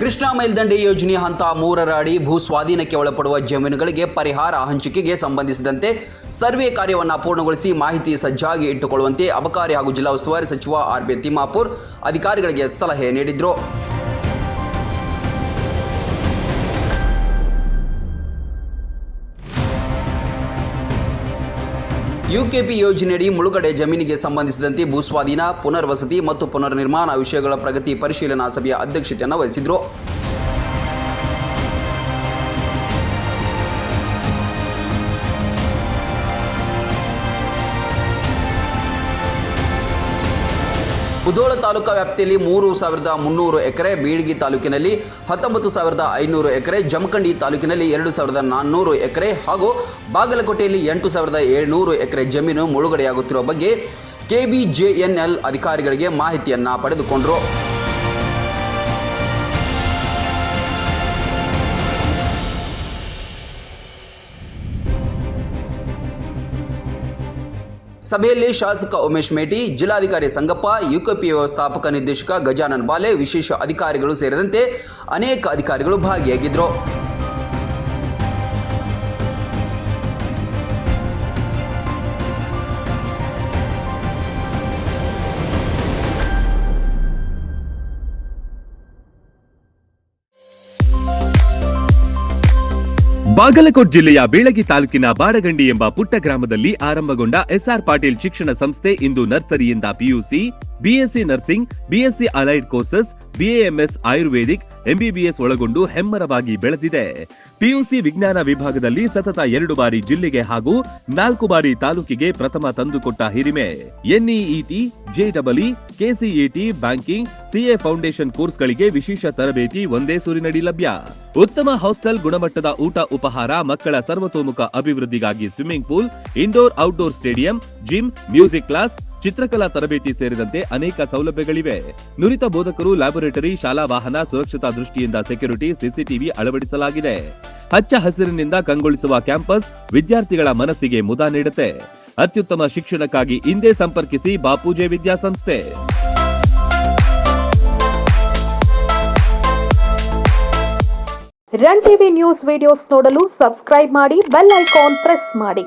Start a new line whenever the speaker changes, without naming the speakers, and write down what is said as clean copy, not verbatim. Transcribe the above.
ಕೃಷ್ಣಾ ಮೇಲ್ದಂಡೆ ಯೋಜನೆ ಹಂತ 3ರ ಅಡಿ ಭೂ ಸ್ವಾಧೀನಕ್ಕೆ ಒಳಪಡುವ ಜಮೀನುಗಳಿಗೆ ಪರಿಹಾರ ಹಂಚಿಕೆಗೆ ಸಂಬಂಧಿಸಿದಂತೆ ಸರ್ವೆ ಕಾರ್ಯವನ್ನು ಪೂರ್ಣಗೊಳಿಸಿ ಮಾಹಿತಿ ಸಜ್ಜಾಗಿ ಇಟ್ಟುಕೊಳ್ಳುವಂತೆ ಅಬಕಾರಿ ಹಾಗೂ ಜಿಲ್ಲಾ ಉಸ್ತುವಾರಿ ಸಚಿವ ಆರ್.ಬಿ. ತಿಮ್ಮಾಪುರ್ ಅಧಿಕಾರಿಗಳಿಗೆ ಸಲಹೆ ನೀಡಿದರು. ಯುಕೆಪಿ ಯೋಜನೆಯಡಿ ಮುಳುಗಡೆ ಜಮೀನಿಗೆ ಸಂಬಂಧಿಸಿದಂತೆ ಭೂಸ್ವಾಧೀನ, ಪುನರ್ವಸತಿ ಮತ್ತು ಪುನರ್ನಿರ್ಮಾಣ ವಿಷಯಗಳ ಪ್ರಗತಿ ಪರಿಶೀಲನಾ ಸಭೆಯ ಅಧ್ಯಕ್ಷತೆಯನ್ನು ವಹಿಸಿದರು. ಮುಧೋಳ ತಾಲೂಕಾ ವ್ಯಾಪ್ತಿಯಲ್ಲಿ 3,300 ಎಕರೆ, ಬೀಳಗಿ ತಾಲೂಕಿನಲ್ಲಿ 19,500 ಎಕರೆ, ಜಮಖಂಡಿ ತಾಲೂಕಿನಲ್ಲಿ 2,400 ಎಕರೆ ಹಾಗೂ ಬಾಗಲಕೋಟೆಯಲ್ಲಿ 8,700 ಎಕರೆ ಜಮೀನು ಮುಳುಗಡೆಯಾಗುತ್ತಿರುವ ಬಗ್ಗೆ KBJNL ಅಧಿಕಾರಿಗಳಿಗೆ ಮಾಹಿತಿಯನ್ನು ಪಡೆದುಕೊಂಡರು. ಸಭೆಯಲ್ಲಿ ಶಾಸಕ ಉಮೇಶ್ ಮೇಟಿ, ಜಿಲ್ಲಾಧಿಕಾರಿ ಸಂಗಪ್ಪ, ಯುಕೆಪಿ ವ್ಯವಸ್ಥಾಪಕ ನಿರ್ದೇಶಕ ಗಜಾನನ್ ಬಾಲೆ, ವಿಶೇಷ ಅಧಿಕಾರಿಗಳು ಸೇರಿದಂತೆ ಅನೇಕ ಅಧಿಕಾರಿಗಳು ಭಾಗಿಯಾಗಿದ್ದರು.
ಬಾಗಲಕೋಟ್ ಜಿಲ್ಲೆಯ ಬೀಳಗಿ ತಾಲೂಕಿನ ಬಾಡಗಂಡಿ ಎಂಬ ಪುಟ್ಟ ಗ್ರಾಮದಲ್ಲಿ ಆರಂಭಗೊಂಡ ಎಸ್ಆರ್ ಪಾಟೀಲ್ ಶಿಕ್ಷಣ ಸಂಸ್ಥೆ ಇಂದು ನರ್ಸರಿಯಿಂದ PUC, BSc nursing, BSc allied courses, BAMS Ayurvedic, MBBS ಒಳಗೊಂಡು ಹೆಮ್ಮರವಾಗಿ ಬೆಳೆದಿದೆ. PUC ವಿಜ್ಞಾನ ವಿಭಾಗದಲ್ಲಿ ಸತತ 2 ಬಾರಿ ಜಿಲ್ಲೆಗೆ ಹಾಗೂ 4 ಬಾರಿ ತಾಲೂಕಿಗೆ ಪ್ರಥಮ ತಂದುಕೊಟ್ಟ ಹಿರಿಮೆ. NEET, JEE, KCET, banking, CA foundation ಕೋರ್ಸ್ಗಳಿಗೆ ವಿಶೇಷ ತರಬೇತಿ ಒಂದೇ ಸೂರಿನಡಿ ಲಭ್ಯ. ಉತ್ತಮ ಹಾಸ್ಟೆಲ್, ಗುಣಮಟ್ಟದ ಊಟ ಉಪಹಾರ, ಮಕ್ಕಳ ಸರ್ವತೋಮುಖ ಅಭಿವೃದ್ಧಿಗಾಗಿ swimming pool, indoor outdoor stadium, gym, music class, ಚಿತ್ರಕಲಾ ತರಬೇತಿ ಸೇರಿದಂತೆ ಅನೇಕ ಸೌಲಭ್ಯಗಳಿವೆ. ನುರಿತ ಬೋಧಕರು, ಲ್ಯಾಬೊರೇಟರಿ, ಶಾಲಾ ವಾಹನ, ಸುರಕ್ಷತಾ ದೃಷ್ಟಿಯಿಂದ ಸೆಕ್ಯೂರಿಟಿ, CCTV ಅಳವಡಿಸಲಾಗಿದೆ. ಹಚ್ಚ ಹಸಿರಿನಿಂದ ಕಂಗೊಳಿಸುವ ಕ್ಯಾಂಪಸ್ ವಿದ್ಯಾರ್ಥಿಗಳ ಮನಸ್ಸಿಗೆ ಮುದ ನೀಡುತ್ತೆ. ಅತ್ಯುತ್ತಮ ಶಿಕ್ಷಣಕ್ಕಾಗಿ ಇಂದೇ ಸಂಪರ್ಕಿಸಿ ಬಾಪೂಜೆ ವಿದ್ಯಾಸಂಸ್ಥೆ.
ರನ್ ಟಿವಿ ನ್ಯೂಸ್ ವಿಡಿಯೋಸ್ ನೋಡಲು ಸಬ್ಸ್ಕ್ರೈಬ್ ಮಾಡಿ, ಬೆಲ್ ಐಕಾನ್ ಪ್ರೆಸ್ ಮಾಡಿ.